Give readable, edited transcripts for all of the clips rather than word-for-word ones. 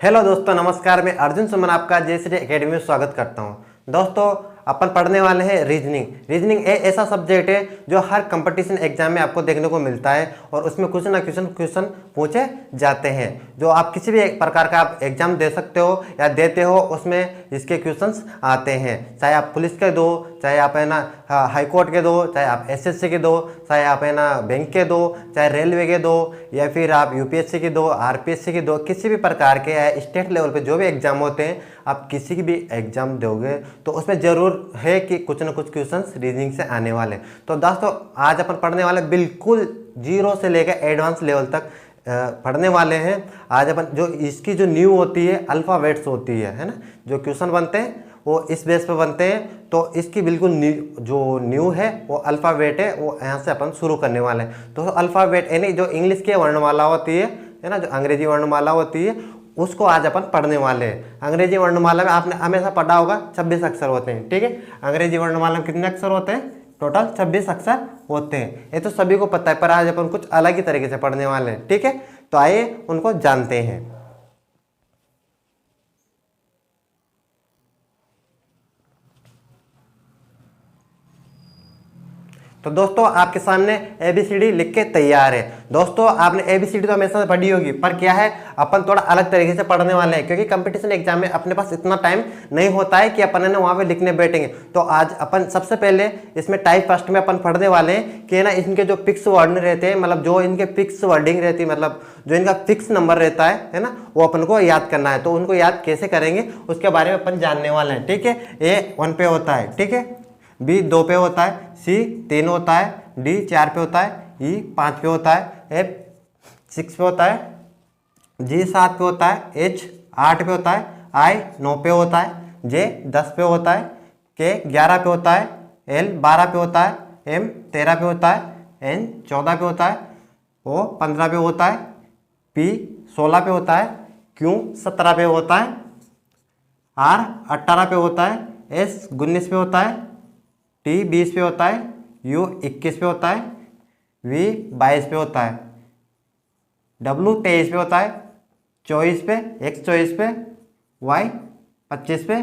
Hello दोस्तों, नमस्कार। मैं अर्जुन सुमन आपका जेएसडी एकेडमी में स्वागत करता हूं। दोस्तों, अपन पढ़ने वाले हैं रीजनिंग। रीजनिंग ऐसा सब्जेक्ट है जो हर कंपटीशन एग्जाम में आपको देखने को मिलता है और उसमें कुछ ना क्वेश्चन पूछे जाते हैं। जो आप किसी भी एक प्रकार का आप एग्जाम दे सकते हो या देते हो, उसमें इसके क्वेश्चंस आते हैं। चाहे आप पुलिस के दो, चाहे आप है ना हाई कोर्ट के दो, चाहे आप एसएससी के दो, चाहे आप है ना बैंक के दो, चाहे रेलवे के दो, या फिर आप यूपीएससी के दो, आरपीएससी के दो, किसी भी प्रकार के या स्टेट लेवल पे जो भी एग्जाम होते हैं, आप किसी की भी एग्जाम दोगे तो उसमें जरूर है कि कुछ ना कुछ क्वेश्चंस रीजनिंग से आने वाले। तो दोस्तों, आज अपन पढ़ने वाले बिल्कुल जीरो से लेकर एडवांस लेवल तक पढ़ने वाले हैं। आज अपन जो इसकी जो न्यू होती है अल्फ़ाबेट्स होती है ना, जो क्वेश्चन बनते हैं वो इस बेस पे बनते हैं। तो इसकी बिल्कुल न्यू है वो अल्फ़ाबेट है, वो यहाँ से अपन शुरू करने वाले हैं। तो अल्फ़ाबेट यानी जो इंग्लिश की वर्णमाला होती है ना, जो अंग्रेजी वर्णमाला होती है, उसको आज अपन पढ़ने वाले हैं। अंग्रेजी वर्णमाला में आपने हमेशा पढ़ा होगा 26 अक्षर होते हैं, ठीक है। अंग्रेजी वर्णमाला में कितने अक्षर होते हैं? टोटल 26 अक्षर होते हैं। ये तो सभी को पता है, पर आज अपन कुछ अलग ही तरीके से पढ़ने वाले हैं, ठीक है। तो आइए उनको जानते हैं। तो दोस्तों, आपके सामने ABCD लिख के तैयार है। दोस्तों, आपने ABCD तो हमेशा से पढ़ी होगी, पर क्या है, अपन थोड़ा अलग तरीके से पढ़ने वाले हैं, क्योंकि कंपटीशन एग्जाम में अपने पास इतना टाइम नहीं होता है कि अपन है ना वहाँ पे लिखने बैठेंगे। तो आज अपन सबसे पहले इसमें टाइप फर्स्ट में अपन पढ़ने वाले हैं कि ना इनके जो फिक्स वर्ड रहते हैं, मतलब जो इनके फिक्स वर्डिंग रहती है, मतलब जो इनका फिक्स नंबर रहता है ना, वो अपन को याद करना है। तो उनको याद कैसे करेंगे उसके बारे में अपन जानने वाले हैं, ठीक है। A 1 पे होता है, ठीक है। B 2 पे होता है, C 3 होता है, D 4 पे होता है, E 5 पे होता है, F 6 पे होता है, G 7 पे होता है, H 8 पे होता है, I 9 पे होता है, J 10 पे होता है, K 11 पे होता है, L 12 पे होता है, M 13 पे होता है, N 14 पे होता है, O 15 पे होता है, P 16 पे होता है, Q 17 पे होता है, R 18 पे होता है, S 19 पे होता है, T 20 पे होता है, U 21 पे होता है, V 22 पे होता है, W 23 पे होता है, 24 पे, X 24 पे, Y 25 पे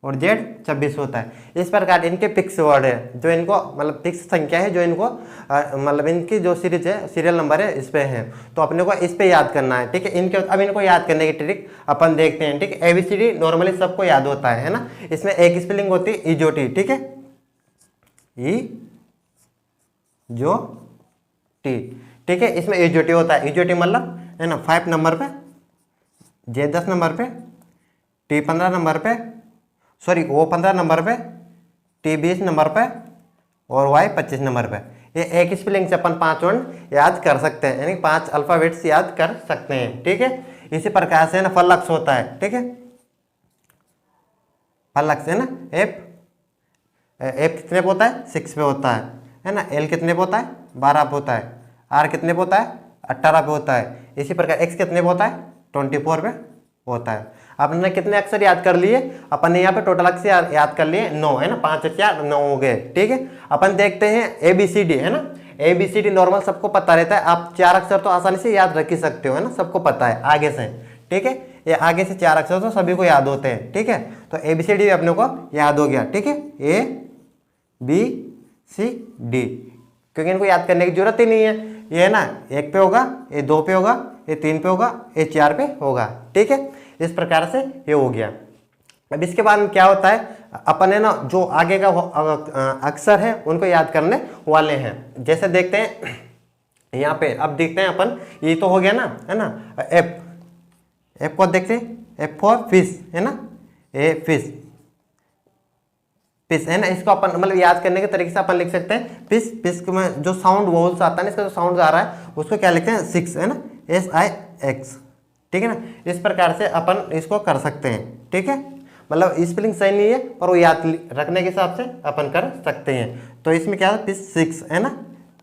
और Z 26 होता है। इस प्रकार इनके फिक्स वर्ड है, जो इनको मतलब फिक्स संख्या है, जो इनको मतलब इनकी जो सीरीज है, सीरियल नंबर है, इस पे है। तो अपने को इस पे याद करना है, ठीक है। इनके अब इनको याद करने की ट्रिक अपन देखते हैं, ठीक है। ABCD नॉर्मली सबको याद होता है ना। इसमें एक स्पेलिंग होती है इजोटी, ठीक है, ई जो टी, ठीक है। इसमें इजोटी होता है, इजोटी मतलब है ना 5 नंबर पे, J 10 नंबर पे, T 15 नंबर पे, सॉरी O 15 नंबर पे, T 20 नंबर पे और Y 25 नंबर पे। ये एक स्पेलिंग से अपन 5 वर्ण याद कर सकते हैं, यानी 5 अल्फाबेट्स याद कर सकते हैं, ठीक है। इसी प्रकार से ना फलक्स होता है, ठीक है। फलक्स है ना, F कितने पे होता है? 6 पे होता है ना। L कितने पे होता है? 12 पे होता है। R कितने पे होता है? 18 पे होता है। इसी प्रकार X कितने पे होता है? 24 पे होता है। आपने कितने अक्षर याद कर लिए? अपन ने यहाँ पे टोटल अक्षर याद कर लिए 9, है ना। 5 और 4 9 हो गए, ठीक है। अपन देखते हैं ABCD, है ना। ABCD नॉर्मल सबको पता रहता है, आप 4 अक्षर तो आसानी से याद रख ही सकते हो, है ना, सबको पता है आगे से, ठीक है। ये आगे से 4 अक्षर तो सभी को याद होते हैं, ठीक है। तो ABCD भी अपने को याद हो गया, ठीक है। ABCD, क्योंकि इनको याद करने की जरूरत ही नहीं है। ये है ना 1 पे होगा, ये 2 पे होगा, ये 3 पे होगा, ये 4 पे होगा, ठीक है। इस प्रकार से ये हो गया। अब इसके बाद में क्या होता है, अपन है ना जो आगे का अक्षर है उनको याद करने वाले हैं। जैसे देखते हैं यहाँ पे, अब देखते हैं अपन, ये तो हो गया ना, है ना। F को देखते हैं, F फॉर फिश, है ना, ए फिश, फिश है ना। इसको अपन मतलब याद करने के तरीके से अपन लिख सकते हैं फिश। फिश में जो साउंड वोल्स आता है ना, इसका जो साउंड आ रहा है उसको क्या लिखते हैं? 6, है ना, SIX, ठीक है ना। इस प्रकार से अपन इसको कर सकते हैं, ठीक है। मतलब स्पेलिंग सही नहीं है, पर वो याद रखने के हिसाब से अपन कर सकते हैं। तो इसमें क्या है? फिश 6, है ना।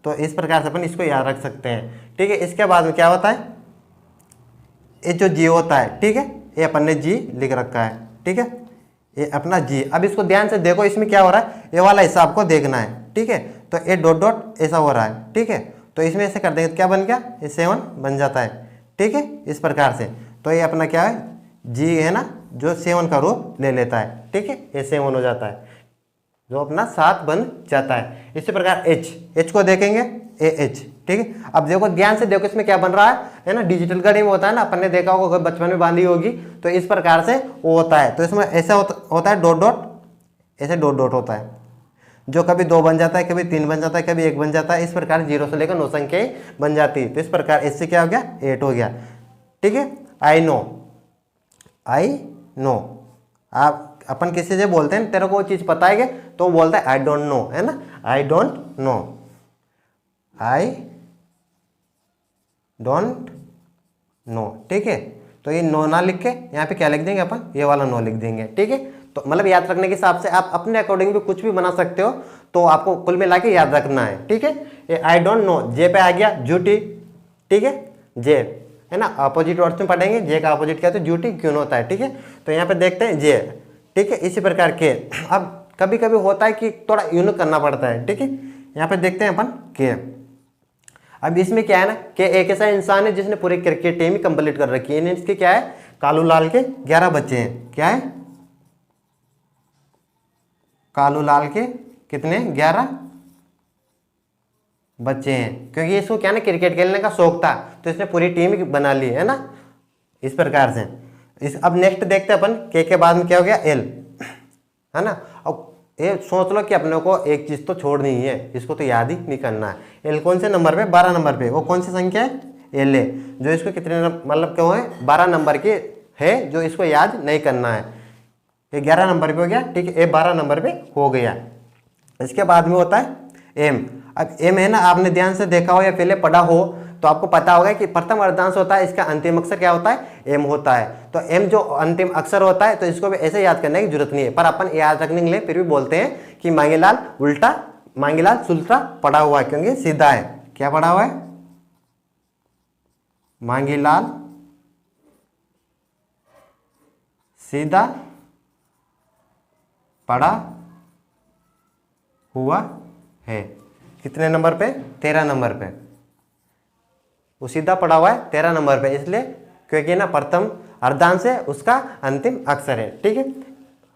तो इस प्रकार से अपन इसको याद रख सकते हैं, ठीक है। इसके बाद में क्या होता है, ये जो G होता है, ठीक है, ये अपन ने G लिख रखा है, ठीक है, ये अपना G। अब इसको ध्यान से देखो, इसमें क्या हो रहा है, ये वाला हिस्सा आपको देखना है, ठीक है। तो ये डॉट डॉट ऐसा हो रहा है, ठीक है। तो इसमें ऐसे कर देंगे तो क्या बन गया? ये 7 बन जाता है, ठीक है, इस प्रकार से। तो ये अपना क्या है? जी है ना, जो 7 का रूप ले लेता है, ठीक है, ये 7 हो जाता है, जो अपना 7 बन जाता है। इसी प्रकार एच को देखेंगे AH, ठीक है। अब देखो ध्यान से देखो इसमें क्या बन रहा है ना, डिजिटल घड़ी में होता है ना, अपन ने देखा होगा बचपन में बांधी होगी, तो इस प्रकार से वो होता है। तो इसमें ऐसा होता है डॉट डॉट, ऐसे डॉट डॉट होता है, जो कभी 2 बन जाता है, कभी 3 बन जाता है, कभी 1 बन जाता है। इस प्रकार 0 से लेकर 9 संख्याएं बन जाती है। तो इस प्रकार इससे क्या हो गया, 8 हो गया, ठीक है। आई नो, आप अपन किसी से बोलते हैं तेरे को वो चीज पता है क्या, तो वो बोलता है आई डोंट नो, है ना, I don't know, I don't know, ठीक है। तो ये नो ना लिख के यहाँ पे क्या लिख देंगे अपन, ये वाला नो लिख देंगे, ठीक है। तो मतलब याद रखने के हिसाब से आप अपने अकॉर्डिंग भी कुछ भी बना सकते हो, तो आपको कुल मिला के याद रखना है, ठीक है। ये आई डोंट नो, जे पे आ गया जूटी, ठीक है, जे है ना, अपोजिट वर्ड्स में पढ़ेंगे, जे का अपोजिट क्या होता है, जूटी क्यों होता है, ठीक है। तो यहाँ पे देखते हैं जे, ठीक है। इसी प्रकार के अब कभी कभी होता है कि थोड़ा यूनिक करना पड़ता है, ठीक है। यहाँ पे देखते हैं अपन के। अब इसमें क्या है ना कि एक ऐसा इंसान है जिसने पूरी क्रिकेट टीम ही कंप्लीट कर रखी है। इसके क्या है, कालू लाल के 11 बच्चे हैं, क्या है, कालू लाल के कितने, 11 बच्चे हैं, क्योंकि इसको क्या ना क्रिकेट खेलने का शौक था, तो इसने पूरी टीम ही बना ली, है ना, इस प्रकार से। अब नेक्स्ट देखते हैं अपन के बाद में क्या हो गया, एल, है ना। अब ये सोच लो कि अपने को एक चीज तो छोड़नी ही है, इसको तो याद ही नहीं करना है। एल कौन से नंबर पे, 12 नंबर पे, वो कौन सी संख्या है, एल है, जो इसको कितने मतलब क्यों है, 12 नंबर की है, जो इसको याद नहीं करना है। ये 11 नंबर पे हो गया, ठीक है, ये 12 नंबर पे हो गया। इसके बाद में होता है एम। अब एम है ना, आपने ध्यान से देखा हो या पहले पढ़ा हो तो आपको पता होगा कि प्रथम अर्धांश होता है, इसका अंतिम अक्षर क्या होता है, एम होता है। तो एम जो अंतिम अक्षर होता है, तो इसको भी ऐसे याद करने की जरूरत नहीं है, पर अपन याद रखने के लिए फिर भी बोलते हैं कि मांगीलाल उल्टा, मांगीलाल सुलटा पढ़ा हुआ है, क्योंकि सीधा है। क्या पढ़ा हुआ है, मांगीलाल सीधा पढ़ा हुआ है। कितने नंबर पे, 13 नंबर पे, वो सीधा पड़ा हुआ है 13 नंबर पे, इसलिए क्योंकि ना प्रथम अर्धांश है, उसका अंतिम अक्षर है, ठीक है।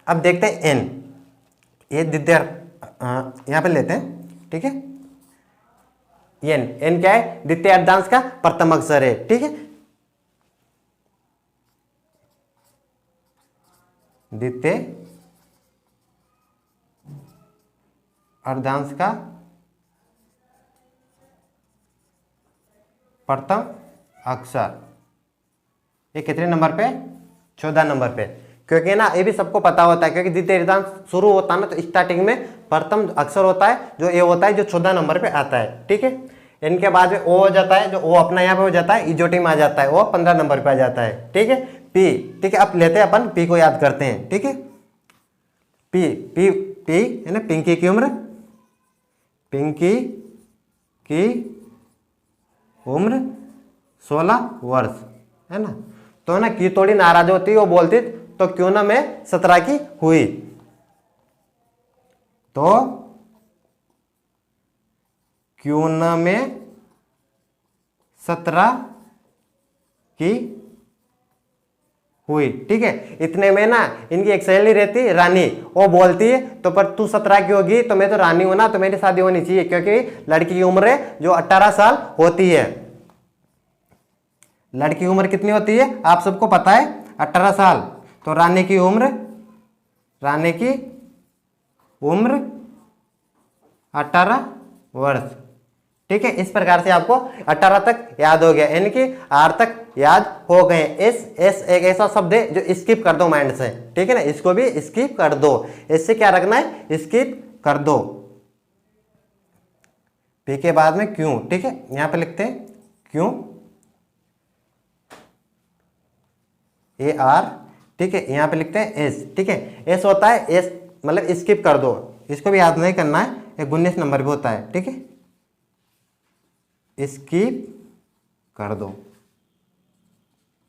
अब देखते हैं एन, ये द्वितीय यहाँ पे लेते हैं, ठीक है। एन क्या है, द्वितीय अर्धांश का प्रथम अक्षर है, ठीक है, द्वितीय अर्धांश का प्रथम अक्षर। ये कितने नंबर पे, 14 नंबर पे, क्योंकि ना ये भी सबको पता होता है, क्योंकि द्वितीय अर्धांश शुरू होता है ना, तो स्टार्टिंग में प्रथम अक्षर होता है, जो ए होता है, जो 14 नंबर पे आता है, ठीक है। इनके बाद में ओ हो जाता है, जो ओ अपना यहाँ पे हो जाता है, इजोटी में आ जाता है, वो 15 नंबर पे आ जाता है, ठीक है। पी, ठीक है, अब लेते हैं अपन पी को याद करते हैं, ठीक है। पी पी पी है ना, पिंकी की उम्र, पिंकी की उम्र 16 वर्ष, है ना। तो ना की थोड़ी नाराज होती, वो बोलती तो क्यों ना मैं 17 की हुई, तो क्यों ना मैं 17 की हुई, ठीक है। इतने में ना इनकी एक सहेली रहती रानी, वो बोलती है तो पर तू 17 की होगी तो मैं तो रानी हूं ना, तो मेरी शादी होनी चाहिए, क्योंकि लड़की की उम्र है जो 18 साल होती है। लड़की की उम्र कितनी होती है, आप सबको पता है, 18 साल। तो रानी की उम्र 18 वर्ष, ठीक है। इस प्रकार से आपको 18 तक याद हो गया, यानी कि आर तक याद हो गए। एस एक ऐसा शब्द है जो स्किप कर दो माइंड से, ठीक है ना, इसको भी स्किप कर दो। इससे क्या रखना है, स्किप कर दो। पी के बाद में क्यों, ठीक है, यहां पे लिखते हैं क्यों, ए आर, ठीक है, यहां पे लिखते हैं एस, ठीक है। एस होता है, एस मतलब स्किप कर दो, इसको भी याद नहीं करना है, ये 19 नंबर पे होता है, ठीक है, स्किप कर दो,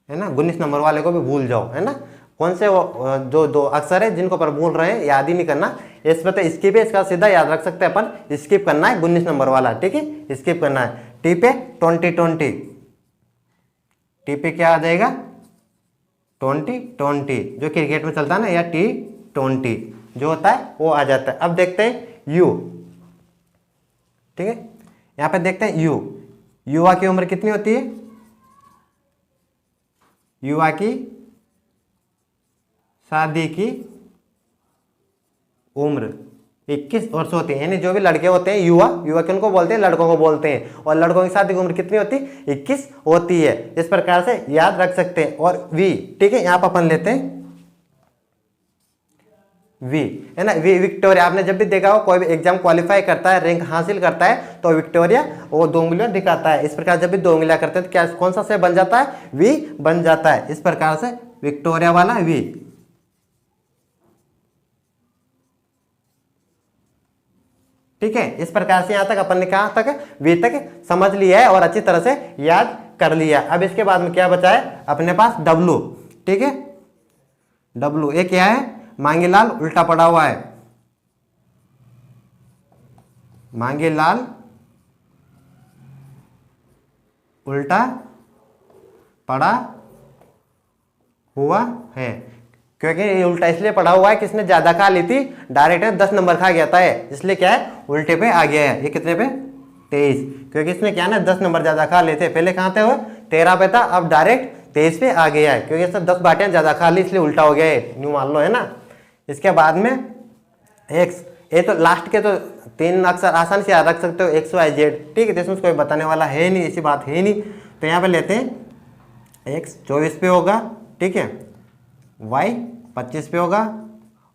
है ना। 19 नंबर वाले को भी भूल जाओ, है ना। कौन से वो जो दो अक्षर है जिनको पर भूल रहे हैं, याद ही नहीं करना। इस पर तो स्किप है, इसका सीधा याद रख सकते हैं अपन, स्किप करना है 19 नंबर वाला, ठीक है, स्किप करना है। टी पे 2020, टी पे क्या आ जाएगा 2020 जो क्रिकेट में चलता है ना, या T20 जो होता है वो आ जाता है। अब देखते हैं यू, ठीक है, यहाँ पे देखते हैं यू, युवा की उम्र कितनी होती है? युवा की शादी की उम्र 21 वर्ष होती है, यानी जो भी लड़के होते हैं युवा, युवा किनको बोलते हैं? लड़कों को बोलते हैं। और लड़कों की शादी की उम्र कितनी होती है? 21 होती है। इस प्रकार से याद रख सकते हैं। और वी, ठीक है, यहाँ पर अपन लेते हैं वी, है ना, वी विक्टोरिया। आपने जब भी देखा हो कोई भी एग्जाम क्वालिफाई करता है, रैंक हासिल करता है, तो विक्टोरिया वो 2 उंगलियां दिखाता है। इस प्रकार जब भी 2 उंगलियां करते हैं तो क्या कौन सा से बन जाता है? वी बन जाता है। इस प्रकार से विक्टोरिया वाला वी, ठीक है। इस प्रकार से यहां तक अपन ने कहां तक वी तक समझ लिया है और अच्छी तरह से याद कर लिया। अब इसके बाद में क्या बचा है अपने पास? डब्लू, ठीक है। डब्लू ये क्या है? मांगीलाल उल्टा पड़ा हुआ है, मांगीलाल उल्टा पड़ा हुआ है। क्योंकि ये उल्टा इसलिए पड़ा हुआ है कि इसने ज्यादा खा ली थी, डायरेक्ट 10 नंबर खा गया था, इसलिए क्या है उल्टे पे आ गया है। ये कितने पे? 23, क्योंकि इसने क्या ना 10 नंबर ज्यादा खा लेते, पहले कहाँ थे वो 13 पे था, अब डायरेक्ट 23 पे आ गया है, क्योंकि इसने 10 बाटियां ज्यादा खा ली इसलिए उल्टा हो गया है, न्यू मान लो, है ना। इसके बाद में एक्स, ये तो लास्ट के तो 3 अक्षर आसानी से याद रख सकते हो, एक्स वाई जेड, ठीक है, इसमें कोई बताने वाला है नहीं, ऐसी बात है नहीं। तो यहाँ पे लेते हैं एक्स 24 पे होगा, ठीक है, वाई 25 पे होगा,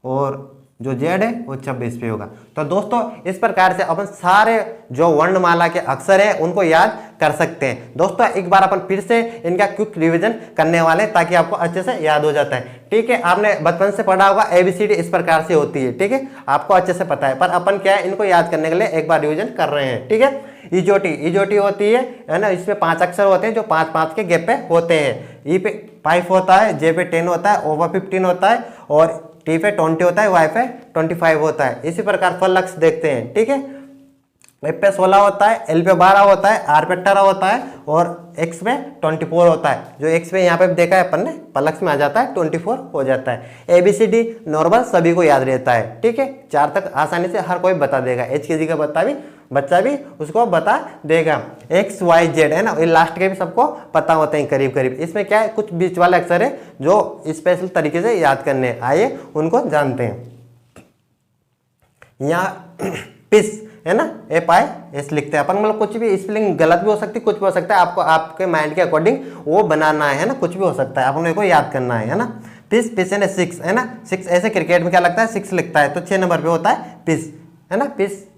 और जो जेड है वो 26 पे होगा। तो दोस्तों इस प्रकार से अपन सारे जो वर्णमाला के अक्षर हैं उनको याद कर सकते हैं। दोस्तों एक बार अपन फिर से इनका क्विक रिवीजन करने वाले हैं ताकि आपको अच्छे से याद हो जाता है, ठीक है। आपने बचपन से पढ़ा होगा ABCD इस प्रकार से होती है, ठीक है, आपको अच्छे से पता है, पर अपन क्या है इनको याद करने के लिए एक बार रिविजन कर रहे हैं, ठीक है। इजोटी होती है ना, इसमें 5 अक्षर होते हैं जो 5-5 के गैप पे होते हैं। ई पे 5 होता है, जे पे 10 होता है, ओ पे 15 होता है, और टी पे 20 होता है, वाई पे 25 होता है। इसी प्रकार फल अक्ष देखते हैं, ठीक है। एफ पे 16 होता है, एल पे 12 होता है, आर पे 18 होता है, और एक्स पे 24 होता है। जो एक्स पे यहाँ पे देखा है अपन ने पलक्स में आ जाता है, 24 हो जाता है। ABCD नॉर्मल सभी को याद रहता है, ठीक है, 4 तक आसानी से हर कोई बता देगा, HKG का बच्चा भी उसको बता देगा। एक्स वाई जेड है ना, ये लास्ट के भी सबको पता होते हैं करीब करीब। इसमें क्या है कुछ बीच वाले अक्षर है जो स्पेशल तरीके से याद करने हैं, आइए उनको जानते हैं। यहाँ पिस है ना, FIS लिखते हैं अपन, मतलब कुछ भी स्पेलिंग गलत भी हो सकती है, कुछ भी हो सकता है, आपको आपके माइंड के अकॉर्डिंग वो बनाना है ना, कुछ भी हो सकता है, अपन को याद करना है ना। पिस है ना, 6 है ना, 6 ऐसे क्रिकेट में क्या लगता है 6 लिखता है, तो 6 नंबर पे होता है पिस, है ना।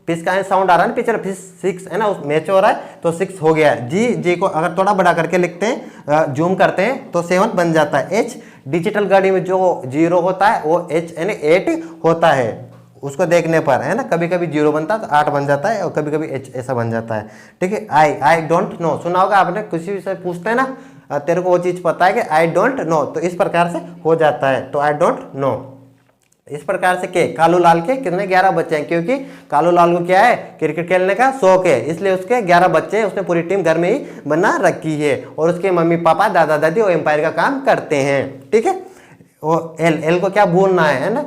पिस का साउंड आ रहा है ना पीछे, पिस 6 है ना, उस मैच हो रहा है तो 6 हो गया। जी को अगर थोड़ा बड़ा करके लिखते हैं, जूम करते हैं तो 7 बन जाता है। H डिजिटल घड़ी में जो 0 होता है वो H यानी 8 होता है, उसको देखने पर है ना, कभी कभी 0 बनता है तो 8 बन जाता है, और कभी कभी H ऐसा बन जाता है, ठीक है। आई डोंट नो सुना होगा आपने, किसी से पूछते हैं ना तेरे को वो चीज़ पता है कि आई डोंट नो, तो इस प्रकार से हो जाता है, तो आई डोंट नो। इस प्रकार से के कालू लाल के कितने 11 बच्चे हैं, क्योंकि कालू लाल को क्या है क्रिकेट खेलने का शौक है, इसलिए उसके 11 बच्चे हैं, उसने पूरी टीम घर में ही बना रखी है, और उसके मम्मी पापा दादा दादी वो एम्पायर का काम करते हैं, ठीक है। और एल को क्या भूलना है ना,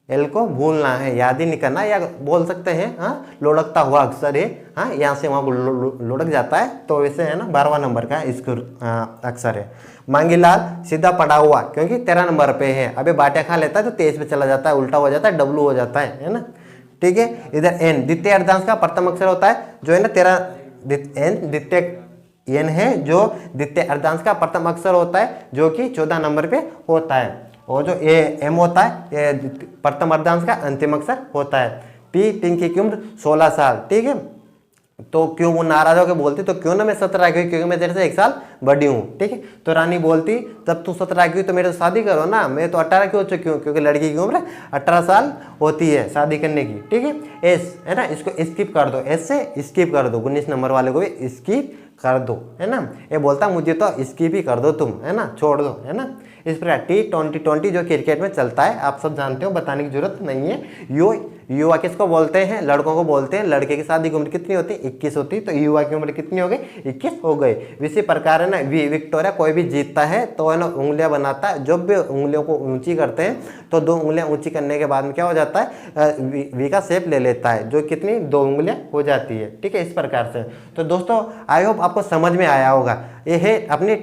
एल को भूलना है, याद ही नहीं करना, या बोल सकते हैं हाँ लुढ़कता हुआ अक्षर है, हाँ यहाँ से वहाँ लुढ़क जाता है, तो वैसे है ना 12वां नंबर का इसको अक्षर है। मांगीलाल सीधा पड़ा हुआ क्योंकि 13 नंबर पे है, अभी बाटिया खा लेता है तो 23 पे चला जाता है, उल्टा हो जाता है, डब्लू हो जाता है ना, ठीक है। इधर एन द्वितीय अर्धांश का प्रथम अक्षर होता है, जो है ना 13 एन द्वितीय एन है जो द्वितीय अर्धांश का प्रथम अक्षर होता है, जो कि 14 नंबर पे होता है। और जो एम होता है ये प्रथम अर्धांश का अंतिम अक्षर होता है। पिंकी की उम्र 16 साल, ठीक है। तो क्यों वो नाराज होकर बोलती, तो क्यों ना मैं 17 की, क्योंकि मैं तेरे से 1 साल बड़ी हूँ, ठीक है। तो रानी बोलती जब तू 17 की तो मेरे से शादी करो ना, मैं तो 18 की हो चुकी हूँ, क्योंकि लड़की की उम्र 18 साल होती है शादी करने की, ठीक है। एस है ना, इसको स्किप कर दो, एस से स्किप कर दो, 19 नंबर वाले को भी स्किप कर दो, है ना। ये बोलता मुझे तो स्किप ही कर दो तुम, है ना, छोड़ दो, है ना। इस प्रकार T20 जो क्रिकेट में चलता है आप सब जानते हो, बताने की जरूरत नहीं है। युवा किसको बोलते हैं, लड़कों को बोलते हैं। लड़के की शादी की उम्र कितनी होती है 21 होती है, तो युवा की उम्र कितनी हो गई 21 हो गई। इसी प्रकार है ना विक्टोरिया कोई भी जीतता है तो है ना उंगलियां बनाता है, जब भी उंगलियों को ऊंची करते हैं तो 2 उंगलियां ऊंची करने के बाद में क्या हो जाता है, वी का शेप ले लेता है, जो कितनी 2 उंगलियां हो जाती है। ठीक है, इस प्रकार से। तो दोस्तों आई होप आपको समझ में आया होगा। ये है अपनी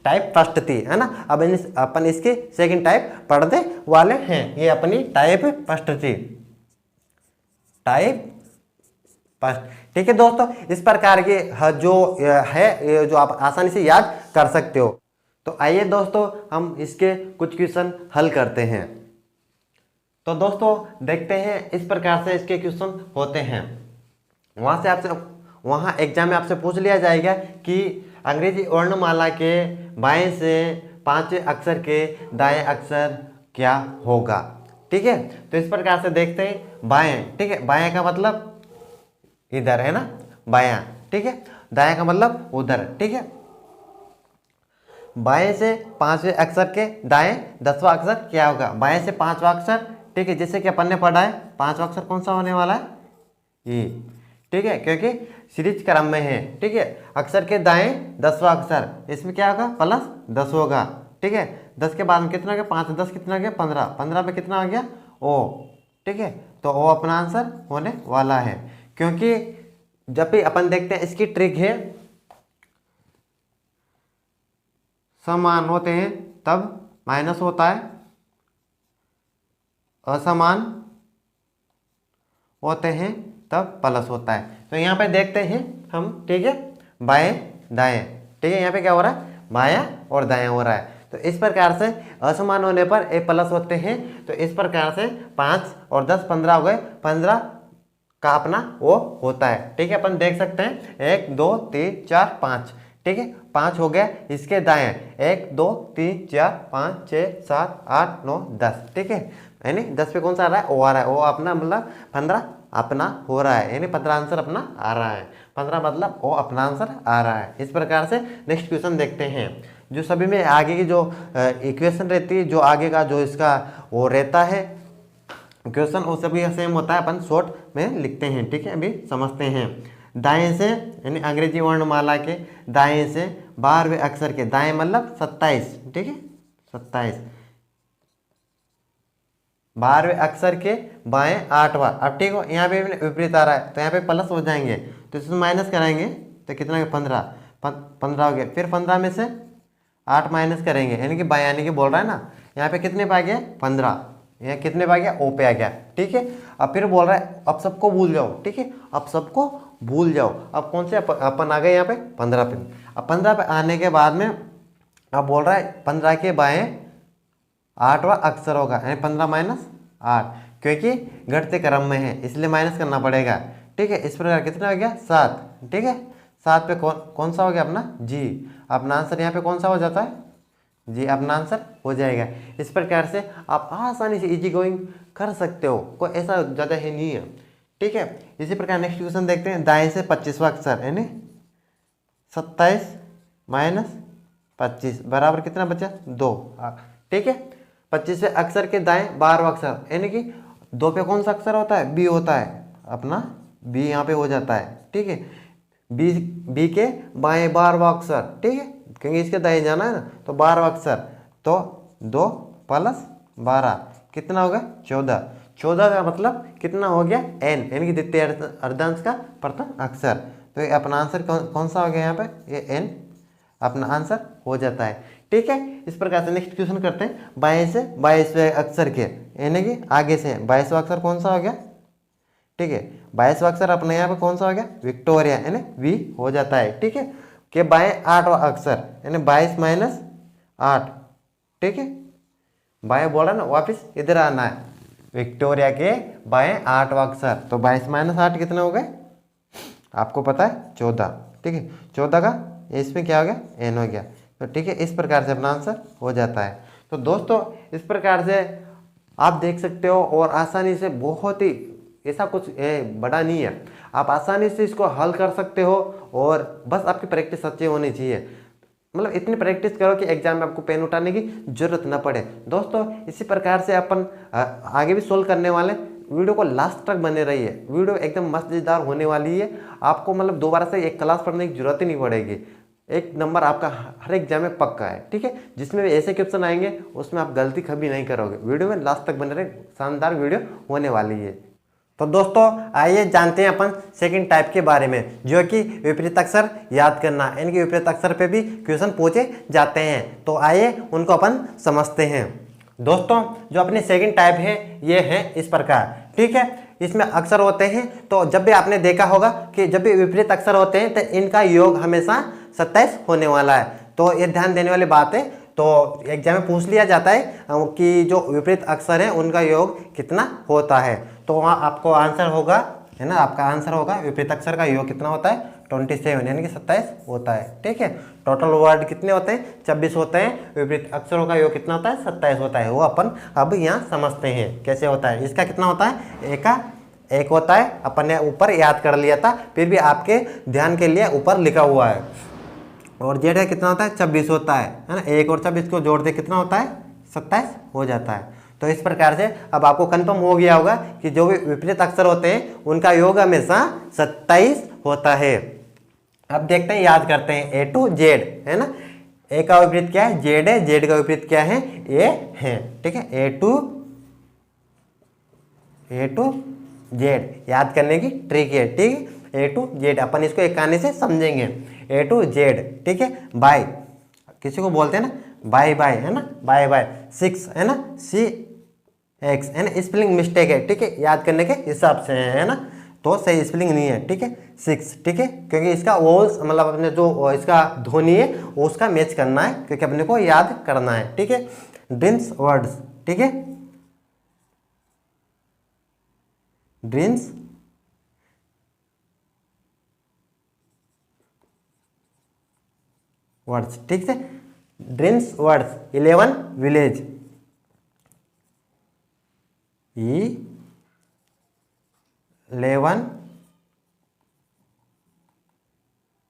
टाइप फर्स्ट थी, है ना। अब अपन इसकी सेकंड टाइप पढ़ने वाले हैं। ये अपनी टाइप फर्स्ट थी, टाइप फर्स्ट। ठीक है दोस्तों, इस प्रकार के जो है जो आप आसानी से याद कर सकते हो। तो आइए दोस्तों हम इसके कुछ क्वेश्चन हल करते हैं। तो दोस्तों देखते हैं इस प्रकार से इसके क्वेश्चन होते हैं। वहाँ एग्जाम में आपसे पूछ लिया जाएगा कि अंग्रेजी वर्णमाला के बाएं से 5वें अक्षर के दाएं अक्षर क्या होगा। ठीक है, तो इस प्रकार से देखते हैं बाएं। ठीक है, बाएं का मतलब इधर है ना, बायां। ठीक है, दायां का मतलब उधर। ठीक है, बाएं से 5वें अक्षर के दाएं 10वां अक्षर क्या होगा। बाएं से 5वां अक्षर, ठीक है, जैसे कि अपन ने पढ़ा है 5वां अक्षर कौन सा होने वाला है, ये। ठीक है, क्योंकि सीरीज क्रम में है। ठीक है, अक्षर के दाएं 10वां अक्षर, इसमें क्या होगा, प्लस 10 होगा। ठीक है, 10 के बाद में कितना हो गया, 5 10 कितना हो गया, 15। 15 पे कितना हो गया, ओ। ठीक है, तो ओ अपना आंसर होने वाला है। क्योंकि जब भी अपन देखते हैं, इसकी ट्रिक है समान होते हैं तब माइनस होता है, असमान होते हैं तब प्लस होता है। तो यहाँ पे देखते हैं हम। ठीक है, बाएं दाएं। ठीक है, यहाँ पे क्या हो रहा है, बायां और दायां हो रहा है। तो इस प्रकार से असमान होने पर ए प्लस होते हैं। तो इस प्रकार से 5 और 10 15 हो गए, 15 का अपना वो होता है। ठीक है, अपन देख सकते हैं 1 2 3 4 5। ठीक है, 5 हो गया, इसके दाएं 1 2 3 4 5 6 7 8 9 10। ठीक है, यानी 10 पे कौन सा आ रहा है, ओ आ रहा है। ओ अपना मतलब 15 अपना हो रहा है, यानी 15 आंसर अपना आ रहा है। 15 मतलब ओ अपना आंसर आ रहा है। इस प्रकार से नेक्स्ट क्वेश्चन देखते हैं। जो सभी में आगे की जो इक्वेशन रहती है, जो आगे का जो इसका वो रहता है क्वेश्चन, वो सभी सेम होता है, अपन शॉर्ट में लिखते हैं। ठीक है, अभी समझते हैं। दाएं से यानी अंग्रेजी वर्णमाला के दाएं से 12वें अक्षर के दाएं मतलब 27। ठीक है, 27 12वें अक्षर के बाएं 8वां। अब ठीक हो, यहाँ पे विपरीत आ रहा है तो यहाँ पे प्लस हो जाएंगे, तो इसमें माइनस कराएंगे तो कितना हो गया, 15 हो गया। फिर 15 में से 8 माइनस करेंगे, यानी कि बाएं, यानी कि बोल रहा है ना, यहाँ पे कितने पे आ गया, 15। यहाँ कितने पे आ गया, ओ पे आ गया। ठीक है, अब फिर बोल रहा है अब सबको भूल जाओ। ठीक है, अब सबको भूल जाओ। अब कौन से अपन आ गए यहाँ पे, 15 पे। अब 15 पे आने के बाद में अब बोल रहा है 15 के बाएं 8वां अक्षर होगा, यानी 15 माइनस 8, क्योंकि घटते क्रम में है इसलिए माइनस करना पड़ेगा। ठीक है, इस प्रकार कितना हो गया, 7। ठीक है, 7 पे कौन सा हो गया अपना, जी। अपना आंसर यहाँ पे कौन सा हो जाता है, जी अपना आंसर हो जाएगा। इस प्रकार से आप आसानी से इजी गोइंग कर सकते हो, कोई ऐसा ज़्यादा है नहीं है। ठीक है, इसी प्रकार नेक्स्ट क्वेश्चन देखते हैं। दाएं से 25वां अक्षर यानी 27 माइनस 25 बराबर कितना बचा, 2। ठीक है, 25वें अक्षर के दाएं 12वां अक्षर, यानी कि 2 पे कौन सा अक्षर होता है, बी होता है, अपना बी यहाँ पे हो जाता है। ठीक है, बी के बाएं 12वां अक्षर। ठीक है, क्योंकि इसके दाएं जाना है ना, तो 12वां अक्षर, तो 2 + 12 कितना होगा, 14। 14 का मतलब कितना हो गया, एन, यानी कि द्वितीय अर्धांश का प्रथम अक्षर। तो ये अपना आंसर कौन सा हो गया यहाँ पे, ये एन अपना आंसर हो जाता है। ठीक है, इस प्रकार से नेक्स्ट क्वेश्चन करते हैं। बाएं से 22वें अक्षर के, यानी कि आगे से 22वां अक्षर कौन सा हो गया। ठीक है, 22वां अक्षर अपने यहाँ पे कौन सा हो गया, विक्टोरिया, यानी वी हो जाता है। ठीक है, के बाएं 8वां अक्षर, यानी 22 माइनस 8। ठीक है, बाएं बोला ना, वापिस इधर आना है, विक्टोरिया के बाएं 8वां अक्षर, तो 22 माइनस 8 कितने हो गए, आपको पता है 14। ठीक है, 14 का इसमें क्या हो गया, एन हो गया। तो ठीक है, इस प्रकार से अपना आंसर हो जाता है। तो दोस्तों इस प्रकार से आप देख सकते हो, और आसानी से, बहुत ही ऐसा कुछ बड़ा नहीं है, आप आसानी से इसको हल कर सकते हो। और बस आपकी प्रैक्टिस अच्छी होनी चाहिए, मतलब इतनी प्रैक्टिस करो कि एग्जाम में आपको पेन उठाने की जरूरत ना पड़े। दोस्तों इसी प्रकार से अपन आगे भी सोल्व करने वाले। वीडियो को लास्ट तक बने रहिए, वीडियो एकदम मजेदार होने वाली है। आपको मतलब दोबारा से एक क्लास पढ़ने की जरूरत ही नहीं पड़ेगी। एक नंबर आपका हर एग्जाम में पक्का है, ठीक है। जिसमें भी ऐसे क्वेश्चन आएंगे उसमें आप गलती कभी नहीं करोगे। वीडियो में लास्ट तक बने रहे, शानदार वीडियो होने वाली है। तो दोस्तों आइए जानते हैं अपन सेकंड टाइप के बारे में, जो कि विपरीत अक्षर याद करना, इनके विपरीत अक्षर पे भी क्वेश्चन पूछे जाते हैं। तो आइए उनको अपन समझते हैं। दोस्तों जो अपनी सेकंड टाइप है ये है इस प्रकार, ठीक है। इसमें अक्षर होते हैं, तो जब भी आपने देखा होगा कि जब भी विपरीत अक्षर होते हैं तो इनका योग हमेशा 27 होने वाला है। तो ये ध्यान देने वाली बात है। तो एग्जाम में पूछ लिया जाता है कि जो विपरीत अक्षर है उनका योग कितना होता है। तो वहाँ आपको आंसर होगा, है ना, आपका आंसर होगा विपरीत अक्षर का योग कितना होता है 27, यानी कि 27 होता है, ठीक है। टोटल वर्ड कितने होते हैं 26 होते हैं, विपरीत अक्षरों का योग कितना होता है 27 होता है। वो अपन अब यहाँ समझते हैं कैसे होता है। इसका कितना होता है, एक होता है, अपन ने ऊपर याद कर लिया था, फिर भी आपके ध्यान के लिए ऊपर लिखा हुआ है। और जेड है कितना होता है 26 होता है ना। 1 और 26 को जोड़ दे कितना होता है 27 हो जाता है। तो इस प्रकार से अब आपको कंफर्म हो गया होगा कि जो भी विपरीत अक्षर होते हैं उनका योग हमेशा 27 होता है। अब देखते हैं, याद करते हैं ए टू जेड, है ना। ए का विपरीत क्या है जेड है, जेड का विपरीत क्या है ए है, ठीक है। ए टू जेड याद करने की ट्रिक है, ठीक है। ए टू जेड अपन इसको एक कहानी से समझेंगे। ए टू जेड, ठीक है। बाय किसी को बोलते हैं ना बाय बाय, है ना, बाय बाय। 6 है ना, CX, है ना, स्पेलिंग मिस्टेक है, ठीक है, याद करने के हिसाब से है ना, तो सही स्पेलिंग नहीं है, ठीक है। 6, ठीक है, क्योंकि इसका वोल्स मतलब अपने जो इसका ध्वनि है वो उसका मैच करना है, क्योंकि अपने को याद करना है, ठीक है। ड्रीम्स वर्ड्स, ठीक है, ड्रीम्स वर्ड्स, ठीक है। ड्रीम्स वर्ड्स 11 विलेज, 11